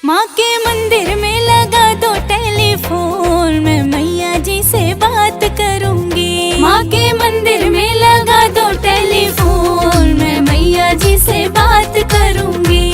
माँ के मंदिर में लगा दो टेलीफोन, मैं मैया जी से बात करूंगी। माँ के मंदिर में लगा दो टेलीफोन, मैं मैया जी से बात करूंगी।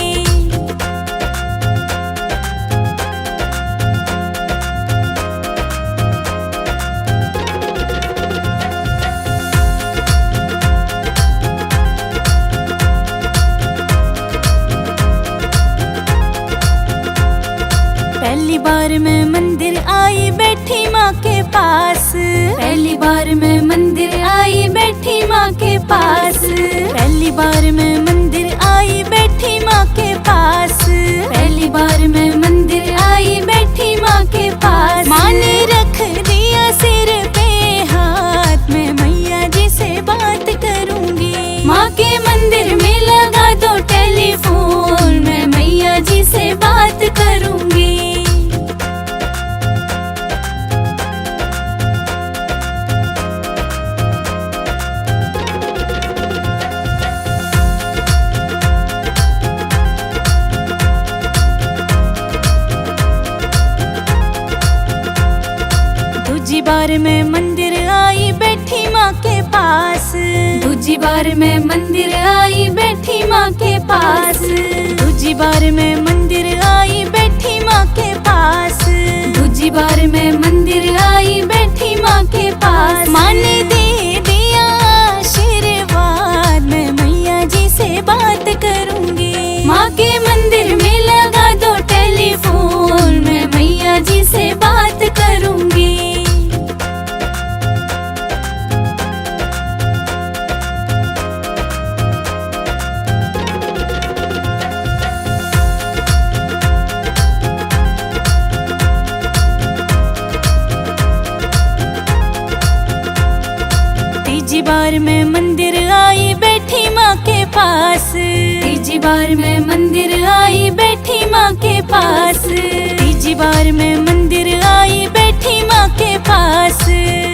पहली बार मैं मंदिर आई बैठी माँ के पास, पहली बार मैं मंदिर आई बैठी माँ के पास, पहली बार मैं मंदिर आई बैठी माँ के पास, पहली बार मैं मंदिर आई बैठी माँ के पास। माँ ने रख दिया सिर पे हाथ, मैं मैया जी से बात करूंगी। माँ के मंदिर में लगा दो टेलीफोन, मैं मैया जी से बात करूंगी। दूजी बार मैं मंदिर आई बैठी माँ के पास, दूजी बार मैं मंदिर आई बैठी माँ के पास, दूजी बार मैं मंदिर आई बैठी माँ के पास, दूजी बार मैं मंदिर आई बैठी माँ के पास। माँ ने दे दिया आशीर्वाद, मैं मैया जी से बात करूंगी। माँ के मंदिर में लगा दो टेलीफोन, मैं मैया जी से बात करूंगी। तीजी बार मैं मंदिर आई बैठी माँ के पास, तीजी बार मैं मंदिर आई बैठी माँ के पास, तीजी बार मैं मंदिर आई बैठी माँ के पास,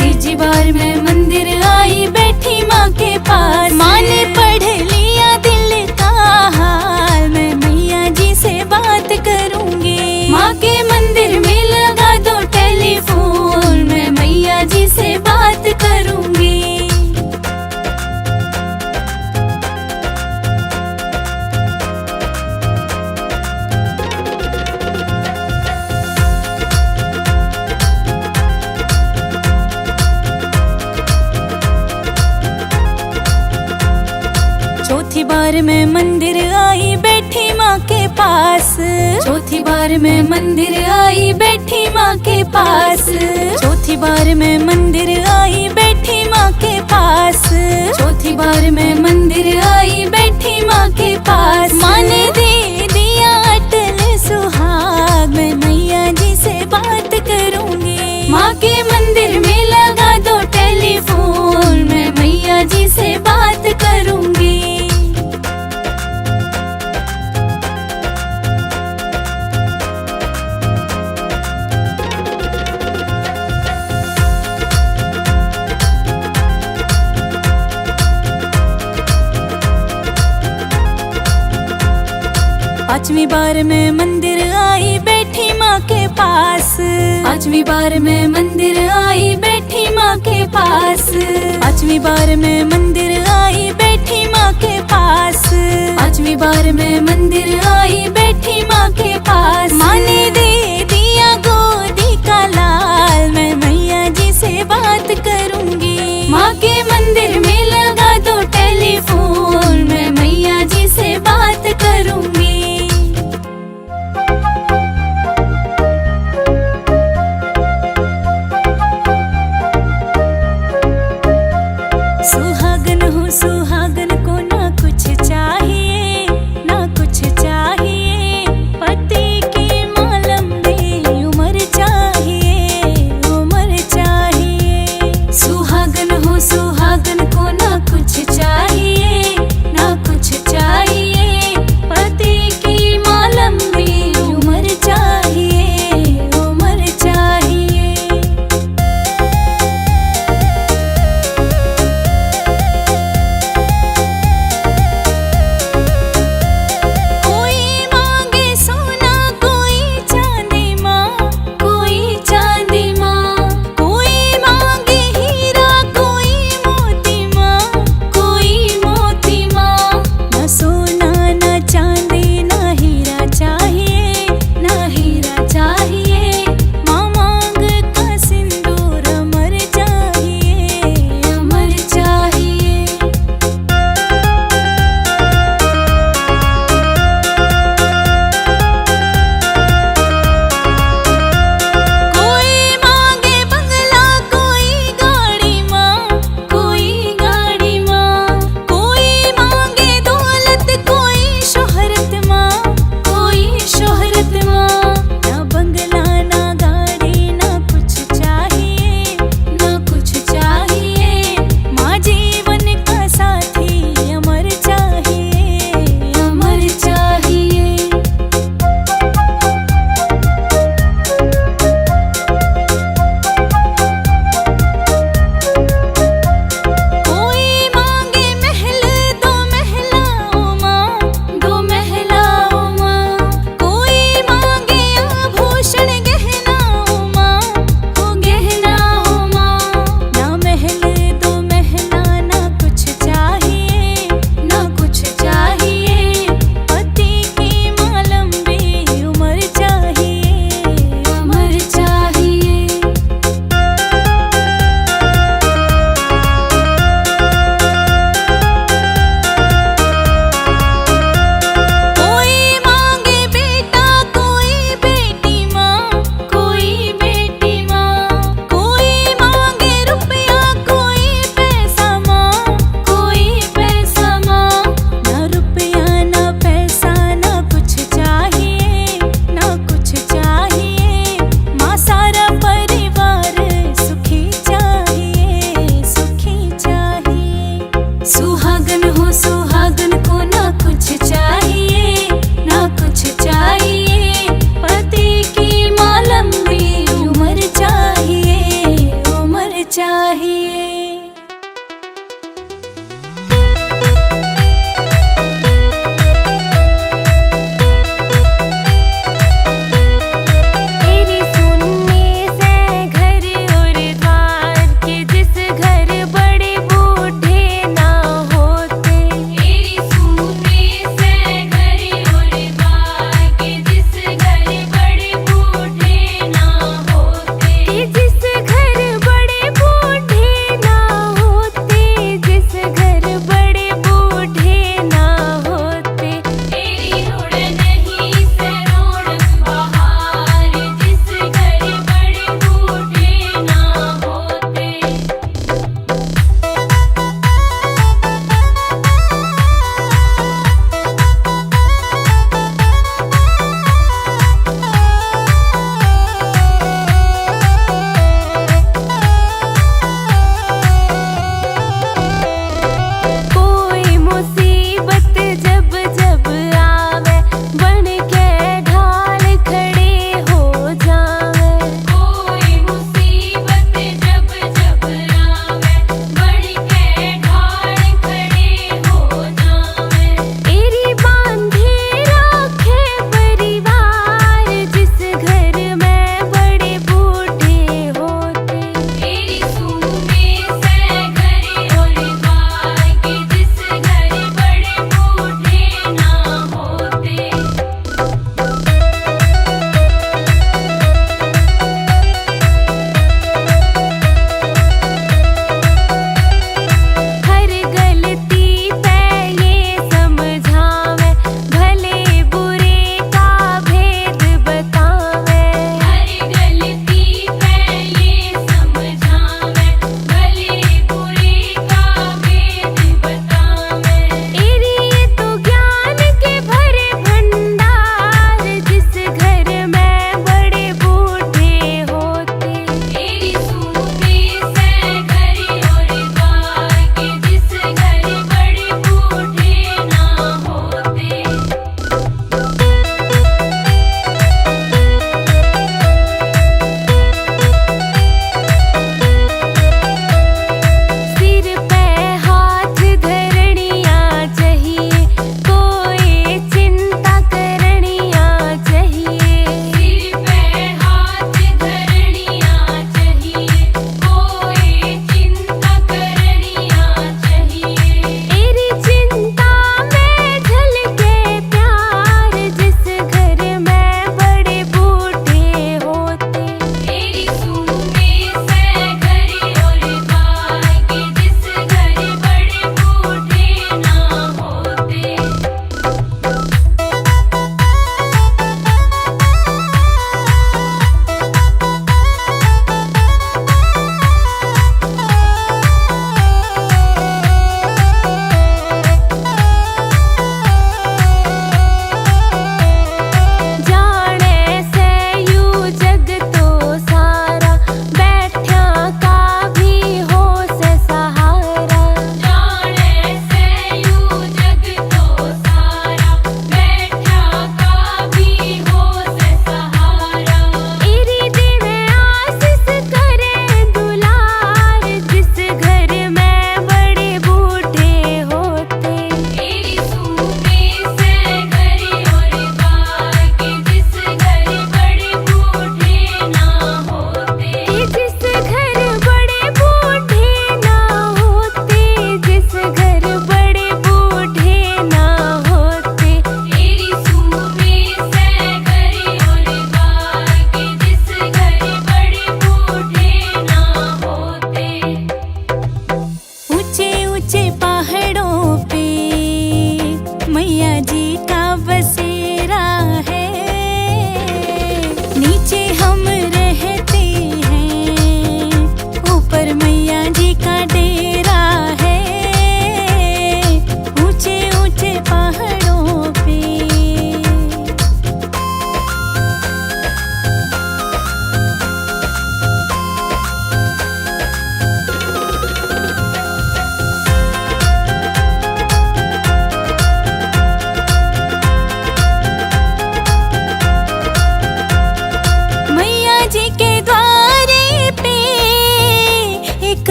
तीजी बार मैं मंदिर आई बैठी माँ के पास। माँ ने पढ़ लिया दिल का हाल, मैं मैया जी से बात करूंगी। माँ के मंदिर में लगा दो टेलीफोन, मैं मैया जी से बात करूंगी। चौथी बार मैं मंदिर आई बैठी माँ के पास, चौथी बार मैं मंदिर आई बैठी माँ के पास, चौथी बार मैं मंदिर आई बैठी माँ के पास, चौथी बार मैं मंदिर आई बैठी माँ के पास। माँ ने दे दिया अटल सुहाग, मैं मैया जी से बात करूंगी। माँ के मंदिर में लगा दो टेलीफोन, मैं मैया जी से बात करूंगी। पांचवी बार मैं मंदिर आई बैठी माँ के पास, पांचवी बार मैं मंदिर आई बैठी माँ के पास, पांचवी बार मैं मंदिर आई बैठी माँ के पास, पांचवी बार मैं मंदिर आई बैठी माँ के पास। माँ ने दे दिया गोदी का लाल, मैं मैया जी से बात करूंगी। माँ के मंदिर में लगा दो टेलीफोन, मैं मैया जी से बात करूंगी। सुहागन हो सुहागन को ना कुछ चाहिए, ना कुछ चाहिए।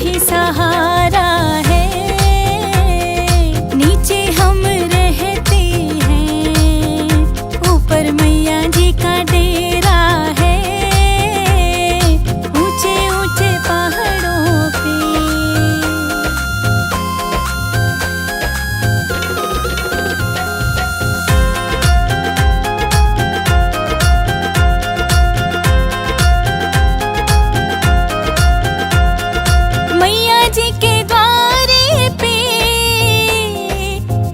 ही सहारा है। नीचे हम रहते हैं, ऊपर मैया जी का डेरा है, ऊंचे ऊंचे पहाड़ों पे। मैया जी के द्वारे पे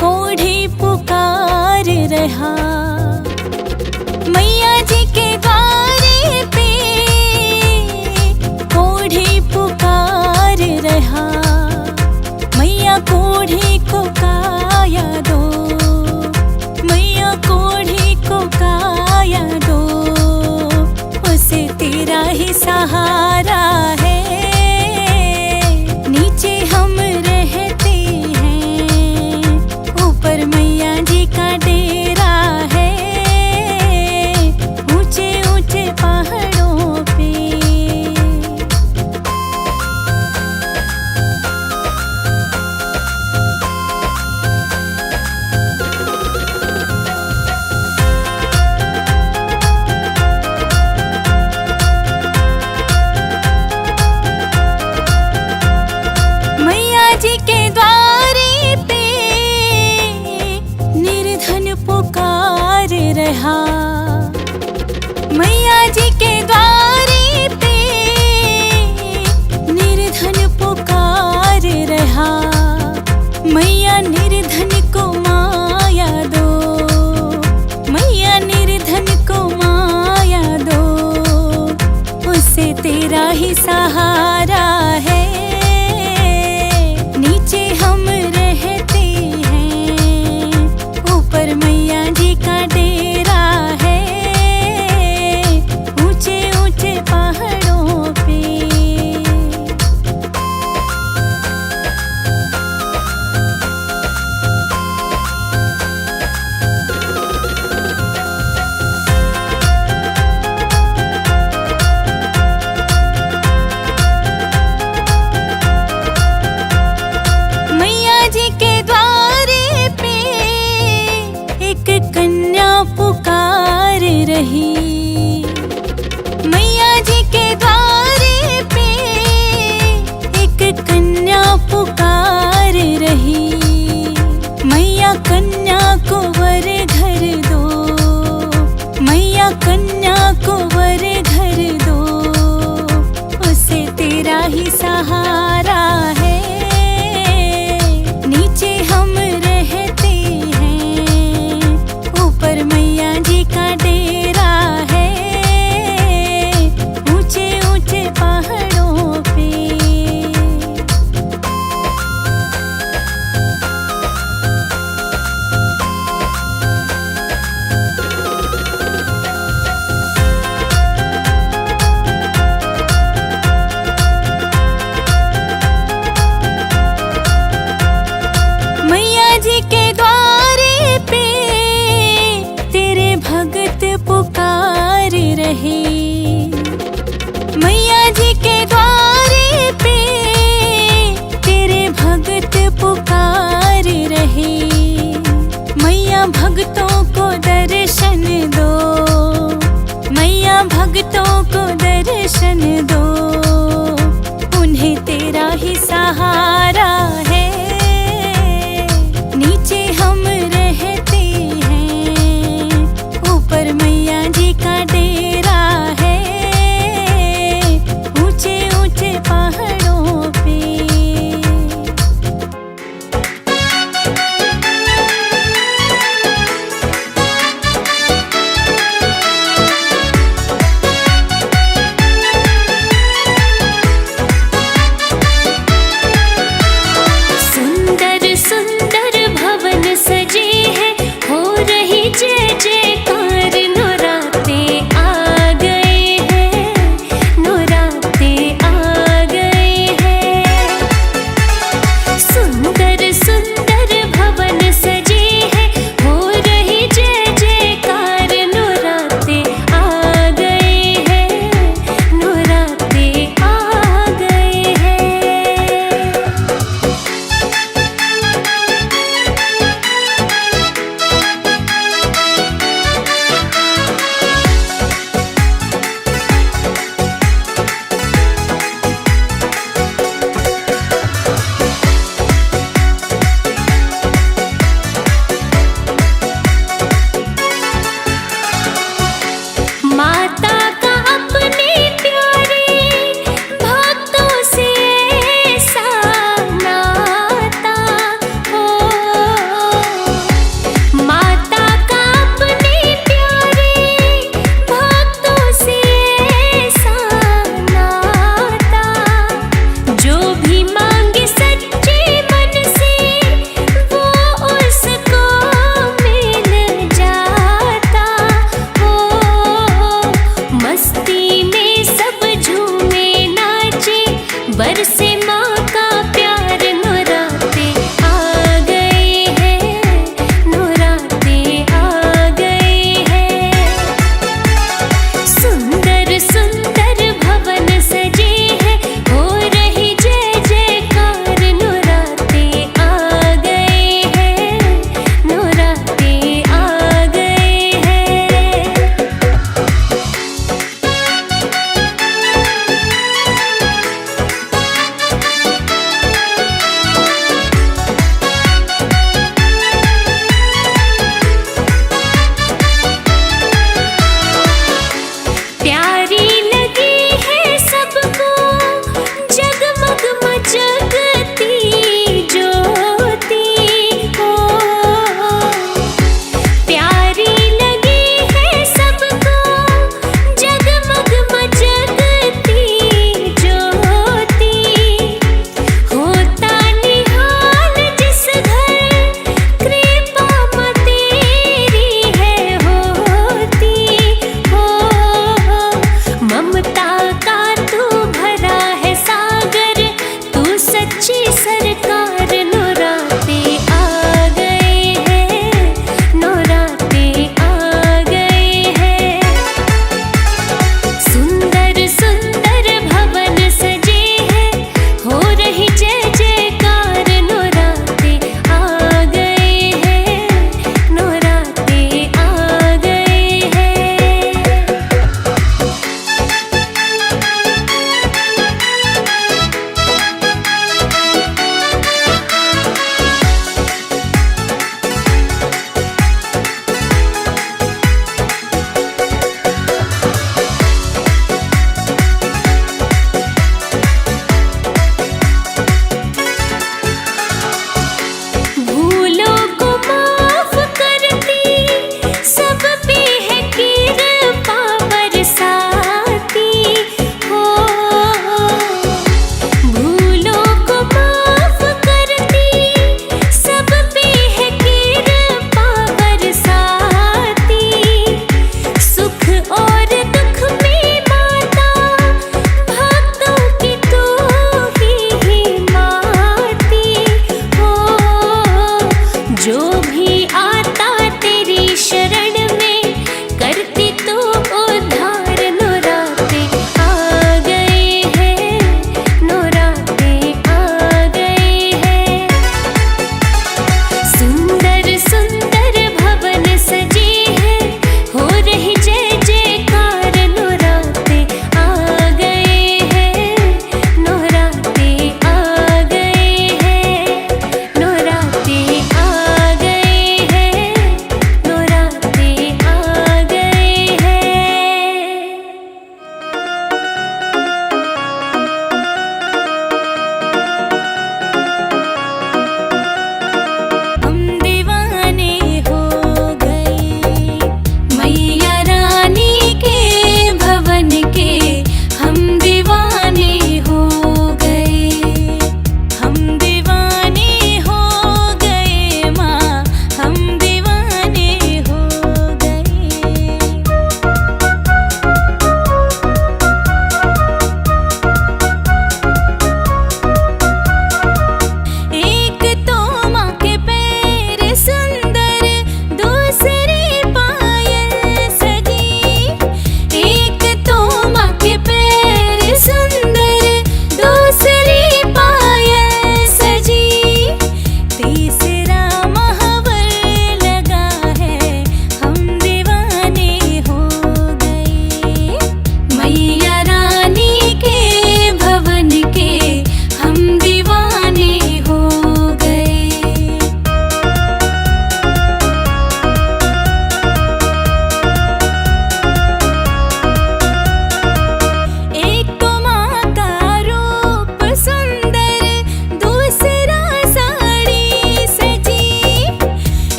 कोढ़ी पुकार रहा, मैया जी के द्वारे पे कोढ़ी पुकार रहा। मैया कोढ़ी को काया दो, मैया कोढ़ी को काया दो, उसे तेरा ही सहारा है। नीचे हम रहते हैं, ऊपर मैया जी का डेरा है, ऊंचे ऊंचे पहाड़ों पे। मैया जी के द्वारे पे निर्धन पुकार रहा, मैया जी के द्वारे पे निर्धन पुकार रहा। मैया निर्धन को माया दो, मैया निर्धन को माया दो, उसे तेरा ही सहारा है। नीचे हम रहते हैं, ऊपर मैया जी का डेरा है, ऊंचे ऊंचे पहाड़ों पे। मैया जी के द्वारे पे एक कन्या पुकार रही, मैया जी के द्वारे पे एक कन्या पुकार रही। मैया कन्या को वर घर दो, मैया कन्या को वर घर दो, उसे तेरा ही सहारा है। नीचे हम रहते हैं, ऊपर मैया जी का डेरा है, ऊंचे ऊंचे पहाड़ों पे। मैया जी के द्वारे पे तेरे भगत पुकार रहे, मैया जी के द्वारे पे तेरे भगत पुकार रहे। मैया भगतों को दर्शन दो, मैया भगतों को दर्शन दो, उन्हें तेरा ही सहारा है। नीचे हम रहते हैं, ऊपर मैया जी का डेरा है, ऊंचे ऊंचे पहाड़ों पे।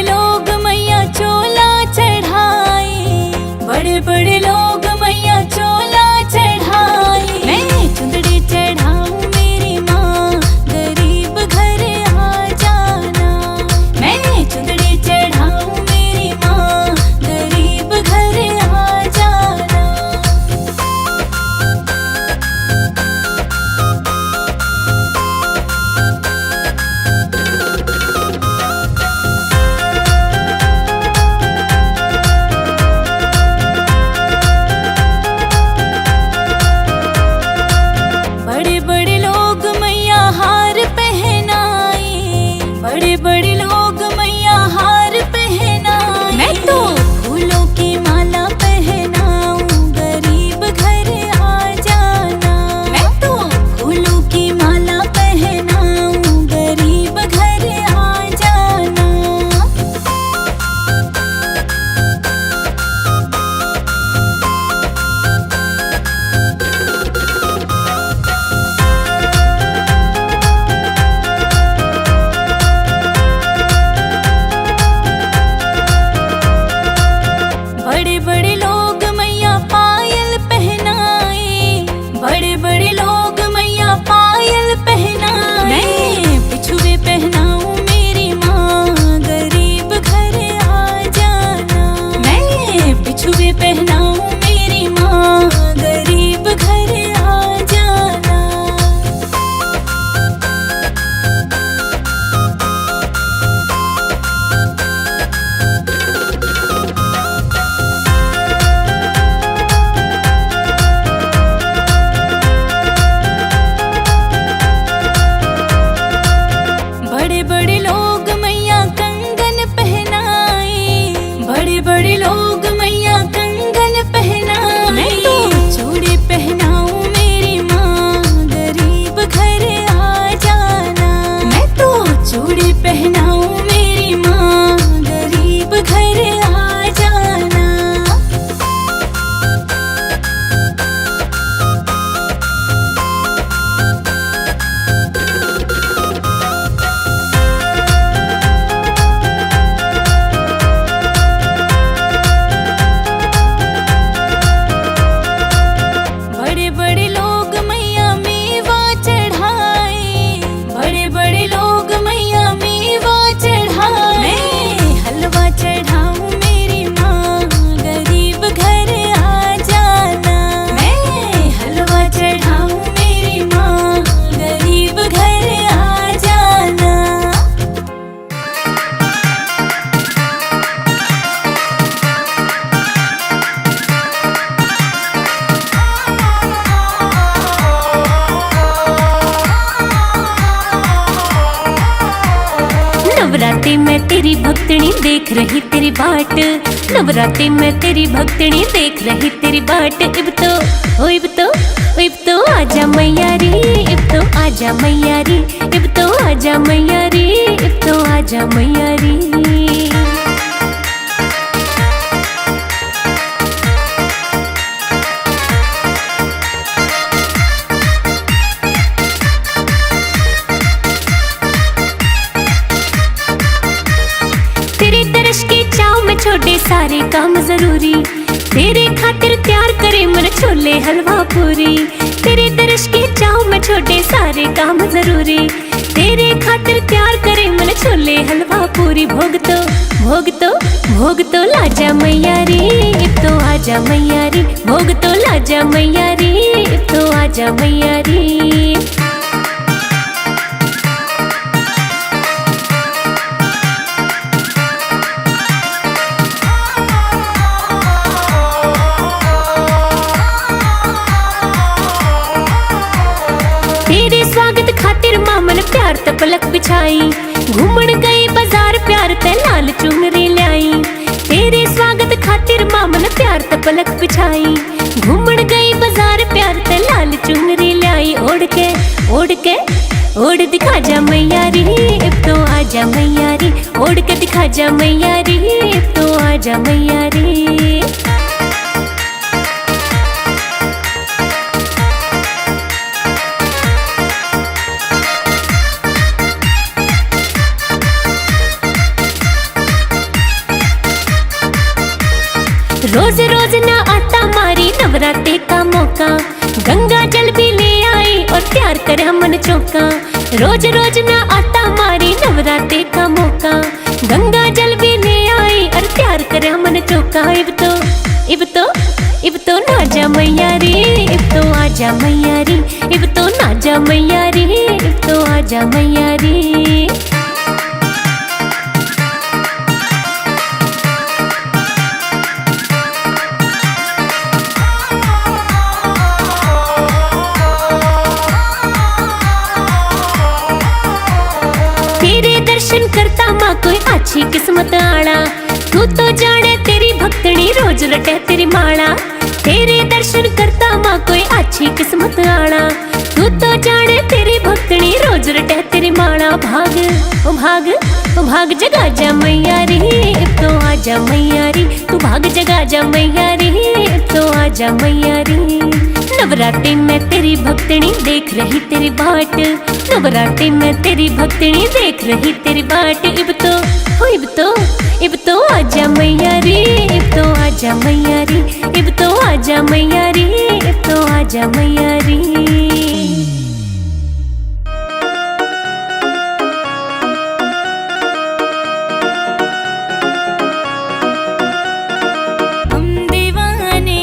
लोग मैया चोला चढ़ाए, बड़े बड़े लोग मैया चोला चढ़ाए। मैं चुंदड़ी चढ़ाऊं मेरी माँ, गरीब घर आ जाना। मैं चुंदड़ी चढ़ाऊं मेरी माँ, गरीब घर आ जाना। बड़े बड़े लोग मैया हार पहनाए, बड़े बड़े लोग मैया हार पहनाए। मैं तो फूलों की माला पहनाऊं, गरीब घर आ जाना। मैं तो फूलों की माला पहनाऊं, गरीब घर आ जाना। बड़े बड़े लोग मैया पायल पहनाए, बड़े बड़े लोग मैया पायल पहनाए। मैं बिछुए पहनाऊं मेरी माँ, गरीब घर आ जाना। मैं बिछुए पहनाऊं मेरी माँ, गरीब घर आ जाना। बड़े बड़े लोग मैया कंगन पहनाए, बड़े बड़े लोग मैया कंगन पहनाए। मैं तो चूड़ी पहनाऊं मेरी माँ, गरीब घर आ जाना। मैं तो चूड़ी पहनाऊं मेरी माँ, गरीब घर आ जाना। बड़े बड़े लोग मैया मेवा चढ़ाए, बड़े बड़े लोग मैया मेवा चढ़ाए। मैं हलवा चढ़ाऊं मेरी माँ, गरीब घर आ जाना। मैं हलवा चढ़ाऊं मेरी माँ, गरीब घर आ जाना। नवरात्रि में तेरी भक्तनी देख रही तेरी बाट, नवरात्रि में तेरी भक्तनी देख रही तेरी बाट। इब तो आजा मैया रे, इब तो आजा मैया रे, इब तो आजा मैया रे, इब तो आजा मैया रे। तेरे दर्श की चाव में छोड़े सारे काम जरूरी, तेरे खातिर तैयार करे मन छोले हलवा पूरी। तेरे दर्श की चाव में छोड़े सारे काम जरूरी, तेरे खातिर तैयार करे मन छोले हलवा पूरी। भोग तो लाजा मैया रे, इब तो आजा मैया रे। भोग तो लाजा मैया रे, इब तो आजा मैया रे। तेरे स्वागत खातिर मामन प्यार ते पलक बिछाई, घूमन गई बाजार प्यार ते लाल चुनरी लाई। तेरे स्वागत खातिर मामन प्यार ते पलक बिछाई, घूमन गई बाजार प्यार ते लाल चुनरी लाई। ओढ़ दिखा जा मैया रे, इब तो आजा मैया रे। ओढ़ के दिखा जा मैया रे, इब तो आजा मैया रे। रोज रोज ना आता मारी नवरात्रि का मौका, गंगा जल भी ले आई और प्यार करे मन चौका। रोज रोज ना आता मारी नवरात्रि का मौका, गंगा जल भी ले आई और प्यार करे मन चौका। इब तो ना जा मैया रे, इब तो आजा मैया रे, इब तो ना जा मैया रे, इब तो आजा मैया रे। तेरे दर्शन करता माँ कोई अच्छी किस्मत आना, तू तो जाने तेरी भक्तनी रोज रटे तेरी माला। तेरे दर्शन करता माँ कोई अच्छी किस्मत आना, तू तो जाने तेरी भक्तनी रोज रटे तेरी माला। भाग ओ भाग ओ भाग जगा जा मैया रे, अब तो आजा मैया रे, तू भाग जगा जा मैया रे, अब तो आजा मैया रे। नवरात्रि में तेरी भक्तनी देख रही तेरी बाट, नवरात्रि में तेरी भक्तनी देख रही तेरी बाट। इब तो आजा मैया रे, इब तो आजा मैया रे, इब तो आजा मैया रे, इब तो आजा मैया रे। हम दीवाने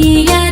मैया